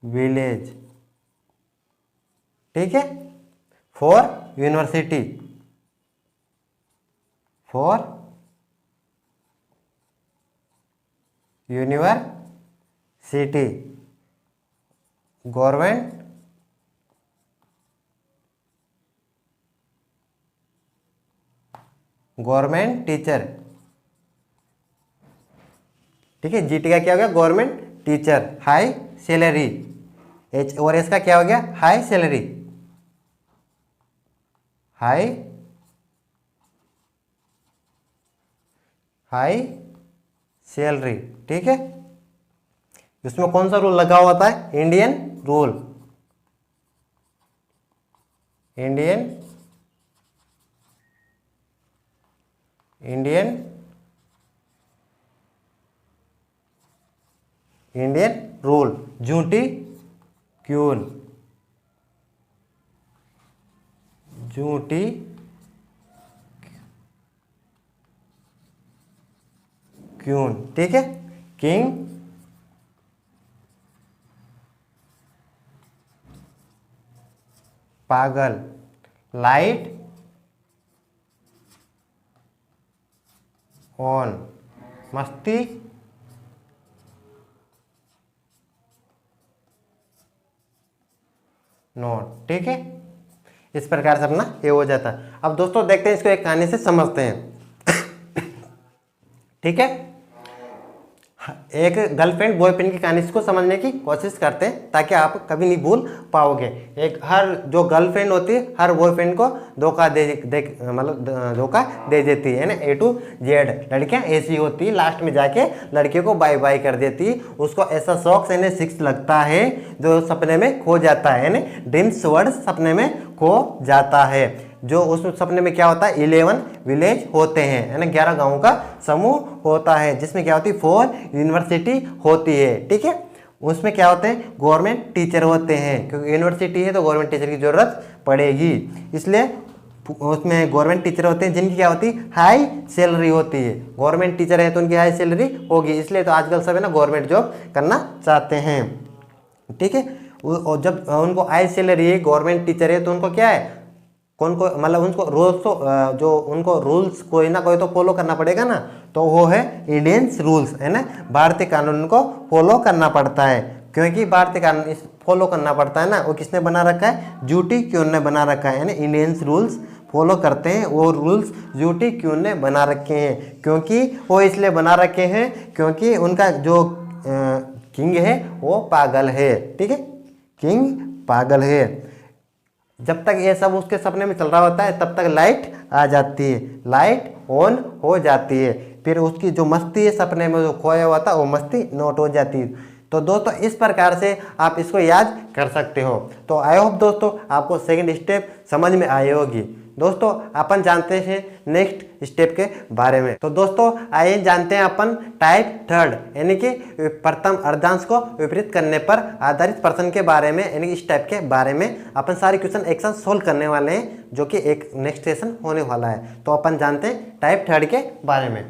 विलेज, ठीक है। 4 यूनिवर्सिटी, 4 यूनिवर्सिटी, गवर्नमेंट टीचर, ठीक है। जीटी का क्या हो गया government teacher. High salary, H और एस का क्या हो गया हाई सैलरी, हाई सैलरी, ठीक है। इसमें कौन सा रूल लगा हुआ था, इंडियन रूल, इंडियन रूल। झूठी क्यून, झूठी क्यून, ठीक है। किंग पागल, लाइट ऑन, मस्ती नोट, ठीक है। इस प्रकार से अपना ये हो जाता है। अब दोस्तों देखते हैं इसको एक कहानी से समझते हैं ठीक है। एक गर्लफ्रेंड बॉयफ्रेंड की कहानी को समझने की कोशिश करते हैं ताकि आप कभी नहीं भूल पाओगे। एक हर जो गर्लफ्रेंड होती है हर बॉयफ्रेंड को धोखा मतलब धोखा दे देती है ना। A to Z लड़कियां ऐसी होती है, लास्ट में जाके लड़कियों को बाय बाय कर देती है। उसको ऐसा शौक से 6 लगता है जो सपने में खो जाता है ना। ड्रीम्स वर्ड सपने में खो जाता है। जो उस सपने में क्या होता है 11 विलेज होते हैं, है ना। 11 गाँव का समूह होता है जिसमें क्या होती है 4 यूनिवर्सिटी होती है, ठीक है। उसमें क्या होते हैं गवर्नमेंट टीचर होते हैं, क्योंकि यूनिवर्सिटी है तो गवर्नमेंट टीचर की जरूरत पड़ेगी, इसलिए उसमें गवर्नमेंट टीचर होते हैं जिनकी क्या होती है हाई सैलरी होती है। गवर्नमेंट टीचर है तो उनकी हाई सैलरी होगी, इसलिए तो आजकल सब है ना गवर्नमेंट जॉब करना चाहते हैं, ठीक है। और जब उनको हाई सैलरी है गवर्नमेंट टीचर है तो उनको क्या है कौन को मतलब उनको रोज तो जो उनको रूल्स कोई ना कोई तो फॉलो करना पड़ेगा ना, तो वो है इंडियंस रूल्स, है ना। भारतीय कानून को फॉलो करना पड़ता है, क्योंकि भारतीय कानून इस फॉलो करना पड़ता है ना, वो किसने बना रखा है, जूटी क्यून ने बना रखा है, यानी इंडियंस रूल्स फॉलो करते हैं, वो रूल्स जूटी क्यून ने बना रखे हैं। क्योंकि वो इसलिए बना रखे हैं क्योंकि उनका जो किंग है वो पागल है, ठीक है, किंग पागल है। जब तक ये सब उसके सपने में चल रहा होता है तब तक लाइट आ जाती है, लाइट ऑन हो जाती है, फिर उसकी जो मस्ती है सपने में जो खोया हुआ था वो मस्ती नोट हो जाती है। तो दोस्तों इस प्रकार से आप इसको याद कर सकते हो। तो आई होप दोस्तों आपको सेकंड स्टेप समझ में आई होगी। दोस्तों अपन जानते हैं नेक्स्ट स्टेप के बारे में। तो दोस्तों आइए जानते हैं अपन टाइप थर्ड, यानी कि प्रथम अर्धांश को विपरीत करने पर आधारित प्रश्न के बारे में, यानी कि इस टाइप के बारे में अपन सारे क्वेश्चन एक साथ सोल्व करने वाले हैं, जो कि एक नेक्स्ट सेशन होने वाला है। तो अपन जानते हैं टाइप थर्ड के बारे में,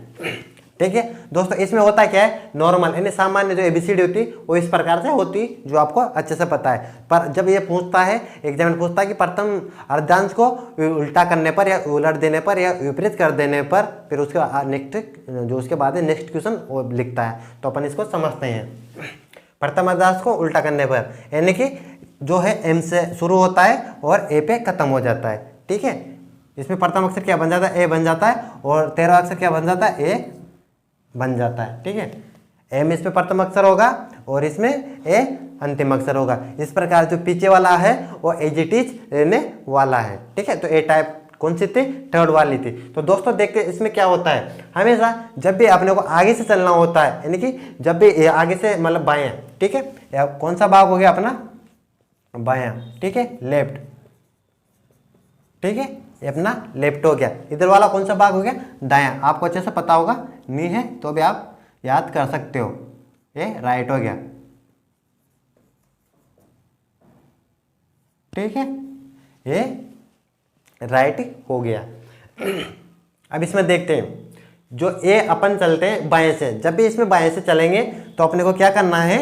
ठीक है दोस्तों। इसमें होता क्या है, नॉर्मल यानी सामान्य जो एबीसीडी होती है वो इस प्रकार से होती, जो आपको अच्छे से पता है। पर जब ये पूछता है, एग्जामिनर पूछता है कि प्रथम अर्धांश को उल्टा करने पर या उलट देने पर या विपरीत कर देने पर, फिर उसके नेक्स्ट जो उसके बाद है नेक्स्ट क्वेश्चन वो लिखता है। तो अपन इसको समझते हैं। प्रथम अर्धांश को उल्टा करने पर, यानी कि जो है एम से शुरू होता है और ए पे खत्म हो जाता है, ठीक है। इसमें प्रथम अक्षर क्या बन जाता है, ए बन जाता है, और 13वां अक्षर क्या बन जाता है, ए बन जाता है, ठीक है। एम इसमें प्रथम अक्षर होगा और इसमें ए अंतिम अक्षर होगा। इस प्रकार जो पीछे वाला है वो एज इट इज रहने वाला है, ठीक है। तो ए टाइप कौन सी थी, थर्ड वाली थी। तो दोस्तों देखते इसमें क्या होता है, हमेशा जब भी अपने को आगे से चलना होता है, यानी कि जब भी आगे से मतलब बायां, ठीक है, या कौन सा भाग हो गया अपना, बायां, ठीक है, लेफ्ट, ठीक है, ये अपना लेफ्ट हो गया। इधर वाला कौन सा भाग हो गया, दायां। आपको अच्छे से पता होगा, नहीं है तो भी आप याद कर सकते हो, ये राइट हो गया, ठीक है, ये राइट हो गया। अब इसमें देखते हैं, जो ए अपन चलते हैं बाएं से, जब भी इसमें बाएं से चलेंगे तो अपने को क्या करना है,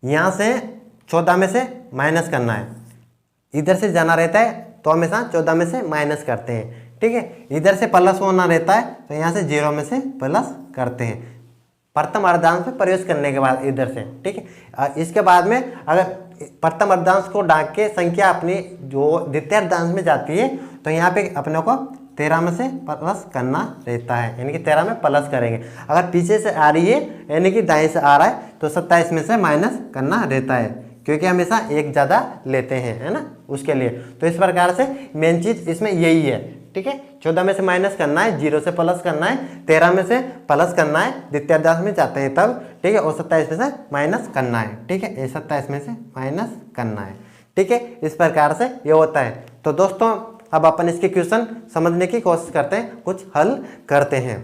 यहां से 14 में से माइनस करना है। इधर से जाना रहता है तो हमेशा 14 में से माइनस करते हैं, ठीक है। इधर से प्लस होना रहता है तो यहाँ से 0 में से प्लस करते हैं, प्रथम अर्धांश में प्रवेश करने के बाद इधर से, ठीक है। इसके बाद में अगर प्रथम अर्धांश को डाक के संख्या अपनी जो द्वितीय अर्धांश में जाती है तो यहाँ पे अपने को 13 में से प्लस करना रहता है, यानी कि 13 में प्लस करेंगे। अगर पीछे से आ रही है यानी कि दाएं से आ रहा है तो 27 में से माइनस करना रहता है, क्योंकि हमेशा एक ज़्यादा लेते हैं, है ना, उसके लिए। तो इस प्रकार से मेन चीज़ इसमें यही है, ठीक है। 14 में से माइनस करना है, 0 से प्लस करना है, 13 में से प्लस करना है, द्वितीय अर्धांश में जाते हैं तब, ठीक है, और 27 में से माइनस करना है, ठीक है, 27 में से माइनस करना है, ठीक है। इस प्रकार से ये होता है। तो दोस्तों अब अपन इसके क्वेश्चन समझने की कोशिश करते हैं, कुछ हल करते हैं।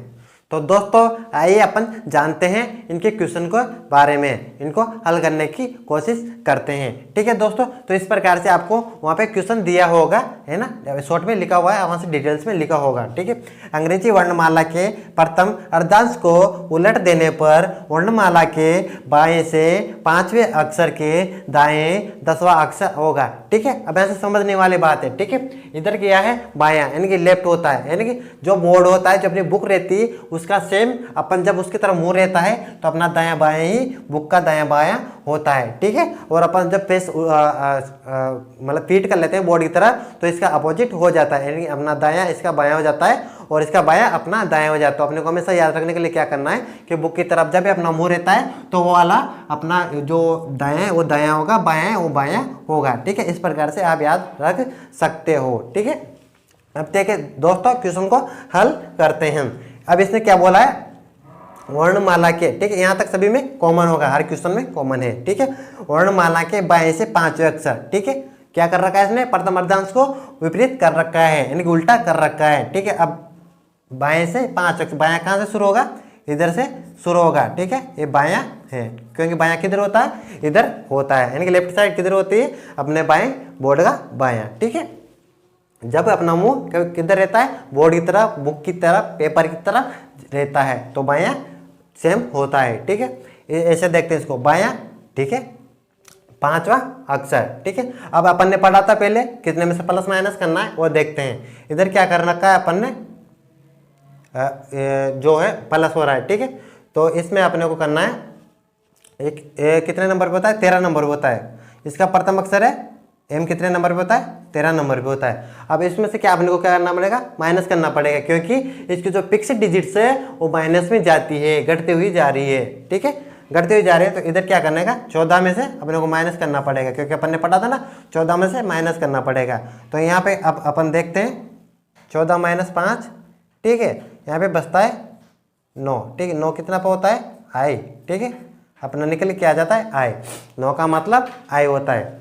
तो दोस्तों आइए अपन जानते हैं इनके क्वेश्चन को बारे में, इनको हल करने की कोशिश करते हैं, ठीक है दोस्तों। तो इस प्रकार से आपको वहाँ पे क्वेश्चन दिया होगा, है ना, शॉर्ट में लिखा हुआ है, वहाँ से डिटेल्स में लिखा होगा, ठीक है। अंग्रेजी वर्णमाला के प्रथम अर्धांश को उलट देने पर वर्णमाला के बाएं से 5वें अक्षर के दाएं 10वां अक्षर होगा, ठीक है। अब ऐसे समझने वाली बात है, ठीक है। इधर क्या है, बायां, यानी कि लेफ्ट होता है, यानी कि जो बोर्ड होता है, जो अपनी बुक रहती है उसका सेम अपन जब उसकी तरफ मुंह रहता है तो अपना दायां बायां ही बुक का दायां बायां होता है, ठीक है। और अपन जब फेस मतलब पीट कर लेते हैं बोर्ड की तरह तो इसका अपोजिट हो जाता है, यानी कि अपना दायां इसका बायां हो जाता है और इसका बायां अपना दायां हो जाता है। तो अपने को हमेशा याद रखने के लिए क्या करना है कि बुक की तरफ जब भी अपना मुंह रहता है तो वो वाला अपना जो दायां है वो दायां होगा, बायां है वो बायां होगा, ठीक है। इस प्रकार से आप याद रख सकते हो, ठीक है। अब देखिए दोस्तों क्वेश्चन को हल करते हैं। अब इसने क्या बोला है, वर्णमाला के, ठीक है, यहाँ तक सभी में कॉमन होगा, हर क्वेश्चन में कॉमन है, ठीक है। वर्णमाला के बाएं से 5वें अक्षर, ठीक है, क्या कर रखा है इसने, प्रथम अर्धांश को विपरीत कर रखा है, यानी कि उल्टा कर रखा है, ठीक है। अब बाएं से 5 अक्षर, बायां कहाँ से शुरू होगा, इधर से शुरू होगा, ठीक है। ये बायां है क्योंकि बायां किधर होता है, इधर होता है, यानी कि लेफ्ट साइड किधर होती है, अपने बाएं बोर्ड का बायां, ठीक है। जब अपना मुंह किधर रहता है, बोर्ड की तरफ, बुक की तरफ, पेपर की तरफ रहता है तो बायां सेम होता है, ठीक है। ऐसे देखते हैं इसको, बायां, ठीक है, 5वां अक्षर, ठीक है। अब अपन ने पढ़ा था पहले कितने में से प्लस माइनस करना है वो देखते हैं। इधर क्या कर रखा है अपन ने, जो है प्लस हो रहा है, ठीक है। तो इसमें अपने को करना है कितने नंबर पे होता है, 13 नंबर पे होता है। इसका प्रथम अक्षर है एम, कितने नंबर पे होता है, 13 नंबर पे होता है। अब इसमें से क्या अपने को क्या करना पड़ेगा, माइनस करना पड़ेगा, क्योंकि इसकी जो फिक्स डिजिट्स है वो माइनस में जाती है, घटती हुई जा रही है। ठीक है, घटती हुई जा रही है, तो इधर क्या करने का, 14 में से अपने को माइनस करना पड़ेगा, क्योंकि अपन ने पढ़ा था ना 14 में से माइनस करना पड़ेगा। तो यहाँ पे अब अपन देखते हैं 14 माइनस 5, ठीक है, यहाँ पे बचता है 9। ठीक है, 9 कितना पे होता है, आई। ठीक है, अपना निकल के आ जाता है आई, 9 का मतलब आई होता है।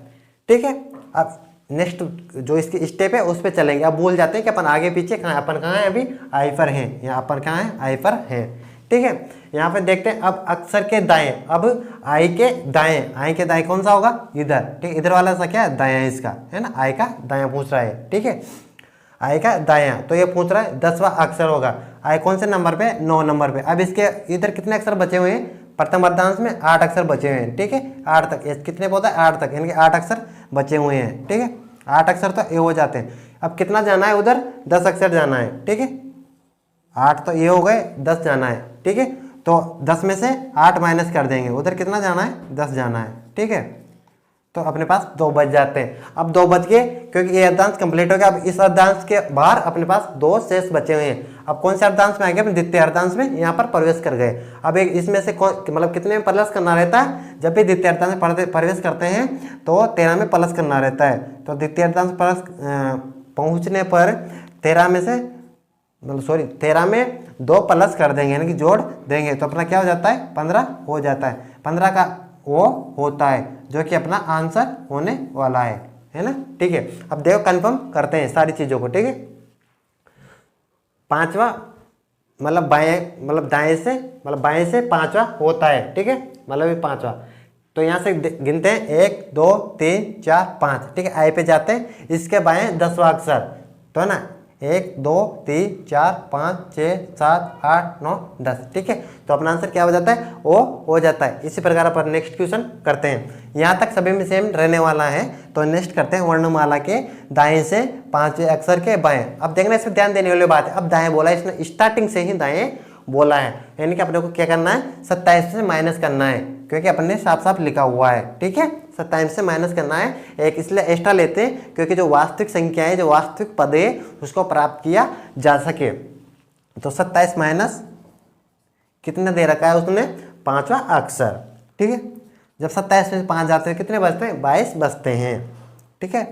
ठीक है, अब नेक्स्ट जो इसकी स्टेप है उस पर चलेंगे। अब भूल जाते हैं कि अपन आगे पीछे कहाँ, अपन कहाँ है अभी, आई पर हैं, यहाँ अपन कहाँ है, आई पर हैं। ठीक है, यहाँ पे देखते हैं अब अक्षर के दाएं, अब आई के दाएं, आई के दाएं कौन सा होगा, इधर। ठीक, इधर वाला सा क्या है, दायां है इसका, है ना, आई का दायां पूछ रहा है। ठीक है, आई का दायां, तो ये पूछ रहा है 10वां अक्षर होगा। आई कौन से नंबर पे, 9 नंबर पे। अब इसके इधर कितने अक्षर बचे हुए हैं, प्रथम अर्धांश में 8 अक्षर बचे हुए हैं। ठीक है, 8 तक, कितने पे होता है, 8 तक, यानी कि 8 अक्षर बचे हुए हैं। ठीक है, 8 अक्षर तो ये हो जाते हैं। अब कितना जाना है उधर, 10 अक्षर जाना है। ठीक है, 8 तो ये हो गए, 10 जाना है। ठीक है, तो 10 में से 8 माइनस कर देंगे, उधर कितना जाना है, 10 जाना है। ठीक है, तो अपने पास 2 बच जाते हैं। अब 2 बच गए, क्योंकि ये अर्धांश कंप्लीट हो गया। अब इस अर्धांश के बाहर अपने पास 2 शेष बचे हुए हैं। अब कौन से अर्धांश में आ गए, अपने द्वितीय अर्धांश में यहाँ पर प्रवेश कर गए। अब एक इसमें से मतलब कितने में प्लस करना रहता है, जब भी द्वितीय अर्धांश में प्रवेश करते हैं तो 13 में प्लस करना रहता है। तो द्वितीय अर्धांश प्लस पहुँचने पर 13 में से, मतलब सॉरी 13 में 2 प्लस कर देंगे, यानी कि जोड़ देंगे, तो अपना क्या हो जाता है, 15 हो जाता है। 15 का वो होता है, जो कि अपना आंसर होने वाला है ना। ठीक है, अब देखो कंफर्म करते हैं सारी चीज़ों को। ठीक है, 5वां मतलब बाएं, मतलब दाएं से, मतलब बाएं से 5वां होता है। ठीक है, मतलब ये 5वां, तो यहाँ से गिनते हैं 1 2 3 4 5। ठीक है, आई पे जाते हैं, इसके बाएं 10वां अक्षर, तो है ना 1 2 3 4 5 6 7 8 9 10। ठीक है, तो अपना आंसर क्या हो जाता है, ओ हो जाता है। इसी प्रकार अपन नेक्स्ट क्वेश्चन करते हैं। यहाँ तक सभी में सेम रहने वाला है। तो नेक्स्ट करते हैं वर्णमाला के दाएं से 5वें अक्षर के बाएं। अब देखना इसमें ध्यान देने वाली बात है, अब दाएं बोला है इसने, स्टार्टिंग से ही दाएं बोला है, यानी कि अपने को क्या करना है, 27 से माइनस करना है, क्योंकि अपन ने साफ साफ लिखा हुआ है। ठीक है, 27 से माइनस करना है। एक इसलिए एक्स्ट्रा लेते हैं क्योंकि जो वास्तविक संख्या है, जो वास्तविक पद है, उसको प्राप्त किया जा सके। तो 27 माइनस कितने दे रखा है उसने, 5वां अक्षर। ठीक है, जब 27 में 5 जाते हैं कितने बचते हैं, 22 बचते हैं। ठीक है,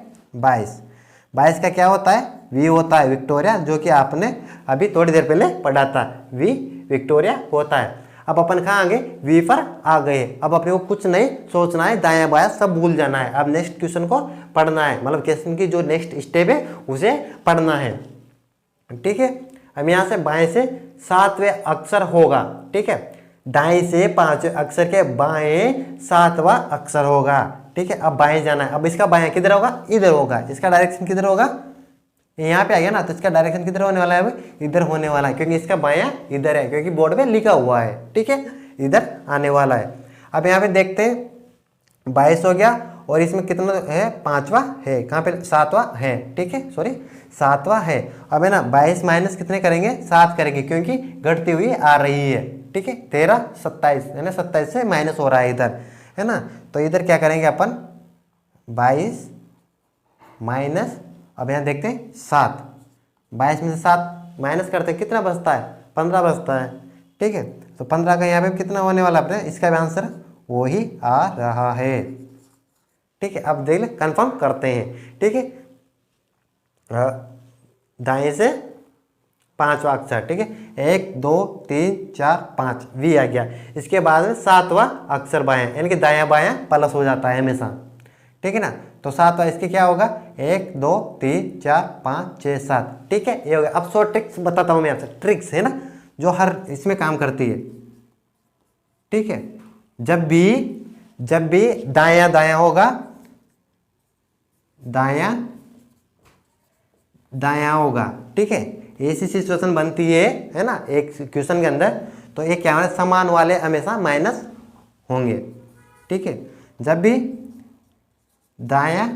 22 का क्या होता है, वी होता है, विक्टोरिया, जो कि आपने अभी थोड़ी देर पहले पढ़ा था, वी विक्टोरिया होता है। अब अपन कहाँ आ गए, वी पर आ गए। अब अपने को कुछ नहीं सोचना है, दायां बायां सब भूल जाना है। अब नेक्स्ट क्वेश्चन को पढ़ना है, मतलब क्वेश्चन की जो नेक्स्ट स्टेप है उसे पढ़ना है। ठीक है, अब यहाँ से बाएं से 7वें अक्षर होगा। ठीक है, दाएं से 5वें अक्षर के बाएं 7वां अक्षर होगा। ठीक है, अब बाएं जाना है। अब इसका बायां किधर होगा, इधर होगा। इसका डायरेक्शन किधर होगा, यहाँ पे आ गया ना, तो इसका डायरेक्शन किधर होने वाला है, इधर होने वाला है, क्योंकि इसका बायां इधर है, क्योंकि बोर्ड में लिखा हुआ है। ठीक है, इधर आने वाला है। अब यहाँ पे देखते हैं 22 हो गया, और इसमें कितना है, 5वां है, कहाँ पे 7वां है। ठीक है, सॉरी 7वां है। अब है ना 22 माइनस कितने करेंगे, 7 करेंगे, क्योंकि घटती हुई आ रही है। ठीक है, 13 27 है ना, 27 से माइनस हो रहा है इधर, है ना। तो इधर क्या करेंगे अपन, 22 माइनस, अब यहाँ देखते हैं 7, 22 में से 7 माइनस करते हैं, कितना बचता है, 15 बचता है। ठीक है, तो 15 का यहाँ पे कितना होने वाला अपने, इसका भी आंसर वो ही आ रहा है। ठीक है, अब देख ले, कंफर्म करते हैं। ठीक है, दाएं से 5वां अक्षर। ठीक है, 1 2 3 4 5 वी आ गया। इसके बाद में 7वां अक्षर बायां, यानी कि दायां बायां प्लस हो जाता है हमेशा। ठीक है ना, तो 7वां इसके क्या होगा, 1 2 3 4 5 6 7। ठीक है, ये हो गया। अब 100 ट्रिक्स बताता हूँ मैं आपसे, ट्रिक्स है ना, जो हर इसमें काम करती है। ठीक है, जब भी दायां दायां होगा, दायां दायां होगा। ठीक है, ऐसी सिचुएशन बनती है ना एक क्वेश्चन के अंदर, तो ये क्या है, समान वाले हमेशा माइनस होंगे। ठीक है, जब भी दायां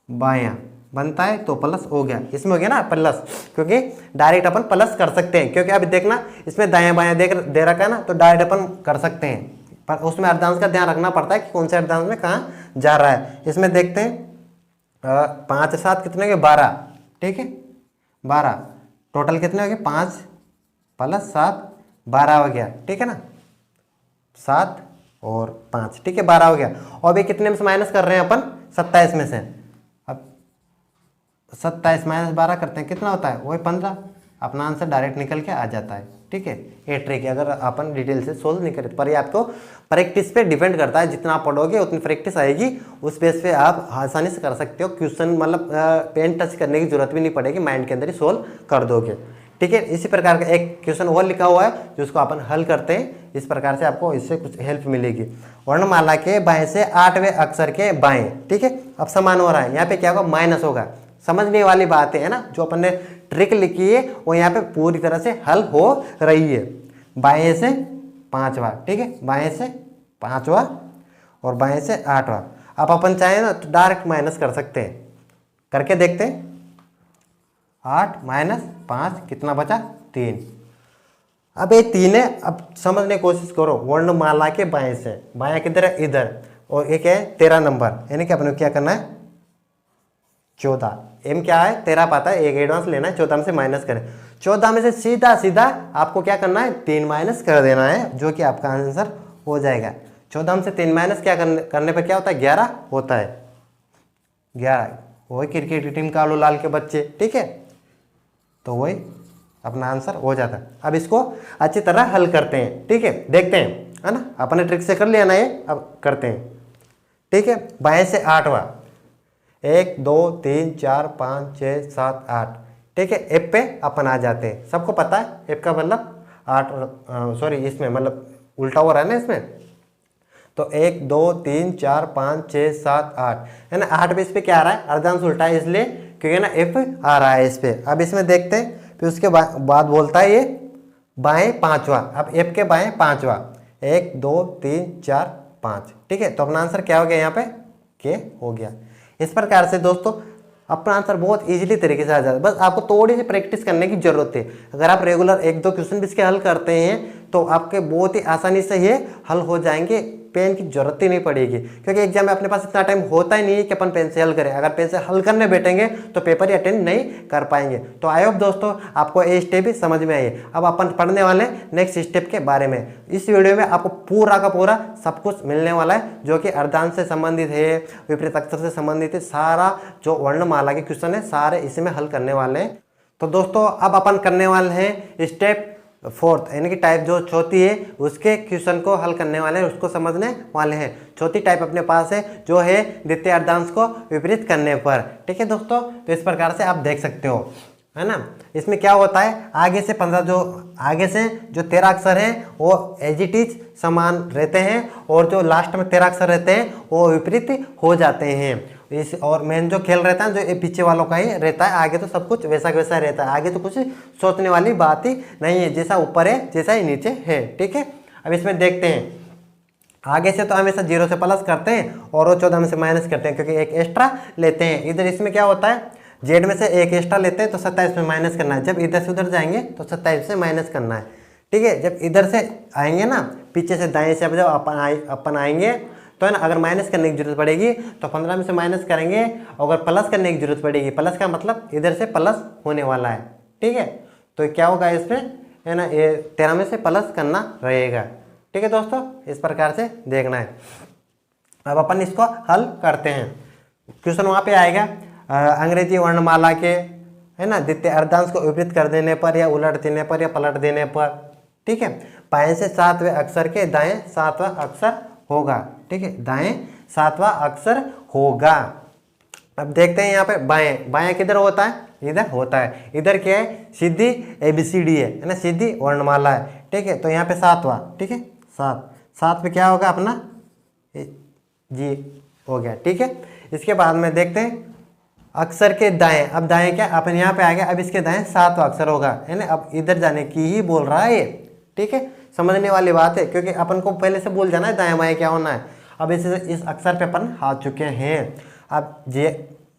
बायां बनता है तो प्लस हो गया, इसमें हो गया ना प्लस, क्योंकि डायरेक्ट अपन प्लस कर सकते हैं, क्योंकि अभी देखना इसमें दायां बायां दे रखा है ना, तो डायरेक्ट अपन कर सकते हैं, पर उसमें अर्धांश का ध्यान रखना पड़ता है कि कौन से अर्धांश में कहाँ जा रहा है। इसमें देखते हैं 5 7 कितने हो गए 12, ठीक है 12, टोटल कितने हो गए 5 + 7 12 हो गया, ठीक है ना, 7 और 5, ठीक है 12 हो गया। और अभी कितने में से माइनस कर रहे हैं अपन 27 में से। अब 27 - 12 करते हैं, कितना होता है वही 15। अपना आंसर डायरेक्ट निकल के आ जाता है, ठीक है। ये ट्रिक है, अगर अपन डिटेल से सोल्व नहीं करें, पर ये आपको प्रैक्टिस पे डिपेंड करता है। जितना आप पढ़ोगे उतनी प्रैक्टिस आएगी, उस बेस पे आप आसानी से कर सकते हो। क्वेश्चन मतलब पेन टच करने की जरूरत भी नहीं पड़ेगी, माइंड के अंदर ही सोल्व कर दोगे, ठीक है। इसी प्रकार का एक क्वेश्चन और लिखा हुआ है जिसको अपन हल करते हैं। इस प्रकार से आपको इससे कुछ हेल्प मिलेगी। वर्णमाला के बाएं से 8वें अक्षर के बाएं, ठीक है। अब समान हो रहा है, यहाँ पे क्या होगा माइनस होगा। समझने वाली बातें है ना, जो अपन ने ट्रिक लिखी है वो यहाँ पे पूरी तरह से हल हो रही है। बाएं से 5वां, ठीक है, बाएं से 5वां और बाएं से 8वां। अब अपन चाहें ना तो डायरेक्ट माइनस कर सकते हैं, करके देखते हैं। 8 - 5 कितना बचा 3। अब ये 3 है, अब समझने की कोशिश करो। वर्णमाला के बाएं से, बाएं किधर है इधर, और एक है 13 नंबर, यानी कि अपने क्या करना है 14। एम क्या है 13 पाता है, एक एडवांस लेना है, 14 में से माइनस करें। 14 में से सीधा सीधा आपको क्या करना है 3 माइनस कर देना है, जो कि आपका आंसर हो जाएगा। 14 में से 3 माइनस क्या करने पर क्या होता है 11 होता है। 11 वही क्रिकेट की टीम का आलू लाल के बच्चे, ठीक है, तो वही अपना आंसर हो जाता है। अब इसको अच्छी तरह हल करते हैं, ठीक है, देखते हैं, है ना। अपने ट्रिक से कर लिया ना ये, अब करते हैं, ठीक है। बाएं से 8वां, 1 2 3 4 5 6 7 8, ठीक है। एफ पे अपन आ जाते हैं, सबको पता है एफ का मतलब 8, सॉरी इसमें मतलब उल्टा हो रहा है ना इसमें, तो 1 2 3 4 5 6 7 8 है ना। 8 पे इस पे क्या आ रहा है अर्धांश उल्टा है, इसलिए क्योंकि ना एफ आ रहा है इस पे। अब इसमें देखते हैं, फिर उसके बाद बोलता है ये बाएं 5वां। अब एफ के बाएं 5वां, 1 2 3 4 5, ठीक है। तो अपना आंसर क्या हो गया यहाँ पे के हो गया। इस प्रकार से दोस्तों अपना आंसर बहुत इजीली तरीके से आ जाता है, बस आपको थोड़ी सी प्रैक्टिस करने की जरूरत है। अगर आप रेगुलर 1-2 क्वेश्चन भी इसके हल करते हैं तो आपके बहुत ही आसानी से ये हल हो जाएंगे, पेन की जरूरत ही नहीं पड़ेगी। क्योंकि एग्जाम में अपने पास इतना टाइम होता ही नहीं है कि अपन पेन से हल करें। अगर पेन से हल करने बैठेंगे तो पेपर ही अटेंड नहीं कर पाएंगे। तो आई होप दोस्तों आपको ये स्टेप भी समझ में आई। अब अपन पढ़ने वाले नेक्स्ट स्टेप के बारे में। इस वीडियो में आपको पूरा का पूरा सब कुछ मिलने वाला है, जो कि अर्धांश से संबंधित है, विपरीत अक्षर से संबंधित है। सारा जो वर्णमाला के क्वेश्चन है सारे इसी में हल करने वाले हैं। तो दोस्तों अब अपन करने वाले हैं स्टेप 4th, यानी कि टाइप जो चौथी है उसके क्वेश्चन को हल करने वाले हैं, उसको समझने वाले हैं। चौथी टाइप अपने पास है जो है द्वितीय अर्धांश को विपरीत करने पर, ठीक है दोस्तों। तो इस प्रकार से आप देख सकते हो, है ना। इसमें क्या होता है आगे से 13 अक्षर हैं वो एज इट इज समान रहते हैं, और जो लास्ट में 13 अक्षर रहते हैं वो विपरीत हो जाते हैं। इस और मेन जो खेल रहता है जो ये पीछे वालों का ही रहता है, आगे तो सब कुछ वैसा का वैसा रहता है। आगे तो कुछ सोचने वाली बात ही नहीं है, जैसा ऊपर है जैसा ही नीचे है, ठीक है। अब इसमें देखते हैं, आगे से तो हमेशा 0 से प्लस करते हैं और वो 14 में से माइनस करते हैं, क्योंकि एक एक्स्ट्रा लेते हैं। इधर इसमें क्या होता है जेड में से एक एक्स्ट्रा लेते हैं तो 27 में माइनस करना है। जब इधर से उधर जाएंगे तो 27 से माइनस करना है, ठीक है। जब इधर से आएंगे ना पीछे से दाएं से, अब जब अपन आएंगे तो है ना, अगर माइनस करने की जरूरत पड़ेगी तो 15 में से माइनस करेंगे, अगर प्लस करने की जरूरत पड़ेगी, प्लस का मतलब इधर से प्लस होने वाला है, ठीक है। तो क्या होगा इसमें है ना, ये 13 में से प्लस करना रहेगा, ठीक है दोस्तों। इस प्रकार से देखना है। अब अपन इसको हल करते हैं। क्वेश्चन वहाँ पे आएगा अंग्रेजी वर्णमाला के, है ना, द्वितीय अर्धांश को विपरीत कर देने पर या उलट देने पर या पलट देने पर, ठीक है। बाएं से 7वें अक्षर के दाएं 7वां अक्षर होगा, ठीक है, दाएं 7वां अक्षर होगा। अब देखते हैं यहाँ पे बाएं, बाएं किधर होता है इधर होता है। इधर क्या है सीधी ABCD है ना, सीधी वर्णमाला है, ठीक है। तो यहाँ पे 7वां, ठीक है, 7 पे क्या होगा अपना जी हो गया, ठीक है। इसके बाद में देखते हैं अक्षर के दाएं। अब दाएं क्या अपन यहाँ पे आ गया, अब इसके दाएं 7वां अक्षर होगा, है ना। अब इधर जाने की ही बोल रहा है ये, ठीक है। समझने वाली बात है, क्योंकि अपन को पहले से भूल जाना है दाएं बाएं क्या होना है। अब इस अक्षर पे अपन आ चुके हैं। अब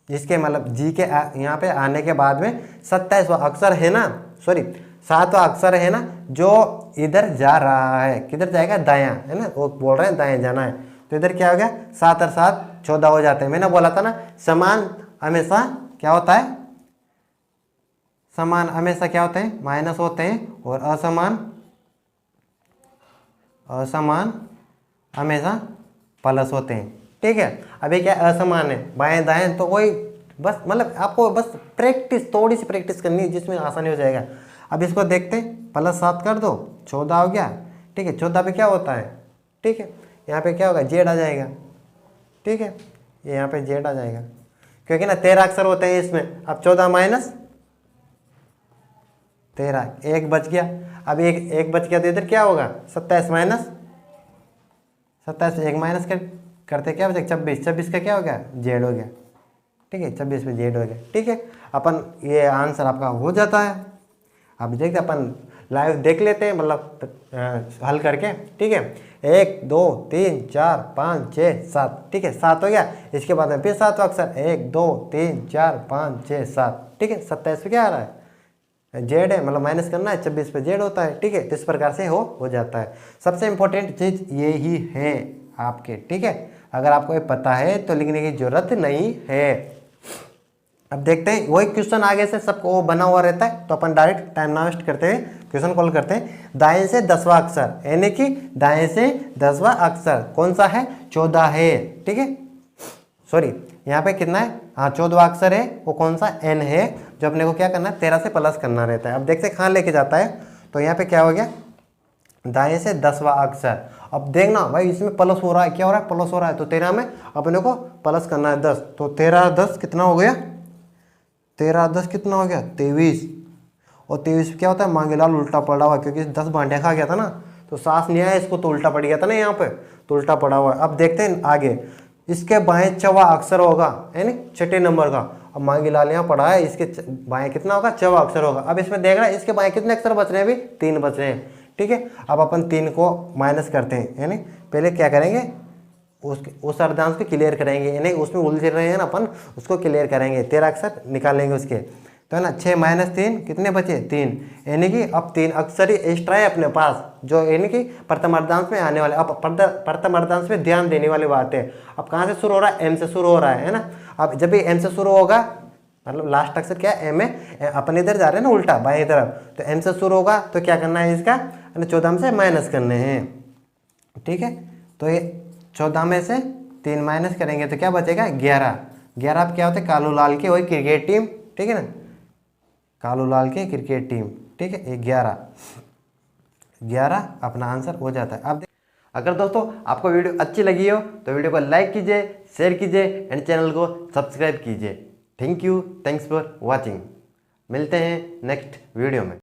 इसके मतलब जी के यहाँ पे आने के बाद में 27वां अक्षर है ना, सॉरी सातवां अक्षर है ना जो इधर जा रहा है, किधर जाएगा, दायां, है ना, वो बोल रहे हैं दायां जाना है, तो इधर क्या हो गया, 7 और 7 14 हो जाते हैं। मैंने बोला था ना समान हमेशा क्या होता है, समान हमेशा क्या होते हैं, माइनस होते हैं, और असमान हमेशा प्लस होते हैं। ठीक है, अभी क्या असमान है, बाएं दाएं, तो वही बस मतलब आपको बस प्रैक्टिस, थोड़ी सी प्रैक्टिस करनी है जिसमें आसानी हो जाएगा। अब इसको देखते हैं, +7 कर दो, 14 हो गया। ठीक है, 14 पे क्या होता है, ठीक है, यहाँ पे क्या होगा, जेड आ जाएगा। ठीक है, ये यहाँ पे जेड आ जाएगा, क्योंकि ना 13 अक्षर होते हैं इसमें। अब 14 माइनस 13, एक बच गया। अब एक बच गया तो इधर क्या होगा, 27 माइनस 27 एक माइनस करते क्या बचेगा, 26, 26 का क्या हो गया, जेड हो गया। ठीक है, 26 में जेड हो गया। ठीक है, अपन ये आंसर आपका हो जाता है। अब देखते अपन लाइव देख लेते हैं, मतलब हल करके। ठीक है, 1 2 3 4 5 6 7। ठीक है, 7 हो गया। इसके बाद में फिर 7वां अक्षर, 1 2 3 4 5 6 7। ठीक है, 27 पे क्या आ रहा है, जेड है, मतलब माइनस करना है, 26 पे जेड होता है। ठीक है, तो इस प्रकार से हो जाता है। सबसे इंपॉर्टेंट चीज ये ही है आपके। ठीक है, अगर आपको ये पता है तो लिखने की जरूरत नहीं है। अब देखते हैं, वही क्वेश्चन आगे से सबको वो बना हुआ रहता है, तो अपन डायरेक्ट टाइम ना वेस्ट करते हैं, क्वेश्चन कॉल करते हैं। दाएं से 10वां अक्षर, यानी कि दाएं से 10वां अक्षर कौन सा है, 14 है। ठीक है, सॉरी यहाँ पे कितना है, हाँ 14वां अक्षर है, वो कौन सा, एन है, जो अपने को क्या करना है, 13 से प्लस करना रहता है। अब देखते हैं कहाँ लेके जाता है, तो यहाँ पे क्या हो गया, दाएं से 10वां अक्षर। अब देखना भाई इसमें प्लस हो रहा है, क्या हो रहा है, प्लस हो रहा है, तो 13 में अपने को प्लस करना है 10, तो 13 10 कितना हो गया, 13 10 कितना हो गया, 23। और 23 क्या होता है, मांगेलाल उल्टा पड़ा हुआ, क्योंकि 10 बांटे खा गया था ना, तो सास नहीं आया इसको, तो उल्टा पड़ गया था ना यहाँ पे, तो उल्टा पड़ा हुआ है। अब देखते हैं आगे, इसके बाएं 6वां अक्षर होगा, है ना, 6ठे नंबर का। अब मांगीलाल यहाँ पढ़ा है, इसके बाएं कितना होगा, 6वां अक्षर होगा। अब इसमें देख रहा है इसके बाएं कितने अक्षर बच रहे हैं, अभी 3 बच रहे हैं। ठीक है, अब अपन 3 को माइनस करते हैं, है ना, पहले क्या करेंगे, उस अर्धांश को क्लियर करेंगे, यानी उसमें उलझे रहे हैं ना अपन, उसको क्लियर करेंगे, 13 अक्षर निकालेंगे उसके, तो है ना, 6 माइनस 3 कितने बचे, 3, यानी कि अब 3 अक्षर ही एक्स्ट्रा है अपने पास, जो यानी कि प्रथम अर्धांश में आने वाले। अब प्रथम अर्धांश में ध्यान देने वाली बात है। अब कहाँ से शुरू हो रहा है, एम से शुरू हो रहा है ना। अब जब भी एम से शुरू होगा, मतलब लास्ट अक्षर क्या है, एम है, अपन इधर जा रहे हैं ना उल्टा बाएं तरफ, तो एम से शुरू होगा, तो क्या करना है इसका, 14 में से माइनस करने हैं। ठीक है, तो ये 14 में से 3 माइनस करेंगे तो क्या बचेगा, 11। 11 अब क्या होते हैं, कालू लाल की वही क्रिकेट टीम। ठीक है ना, कालू लाल की क्रिकेट टीम। ठीक है, ये 11 अपना आंसर हो जाता है। अब अगर दोस्तों आपको वीडियो अच्छी लगी हो तो वीडियो को लाइक कीजिए, शेयर कीजिए एंड चैनल को सब्सक्राइब कीजिए। Thank you, thanks for watching. मिलते हैं नेक्स्ट वीडियो में।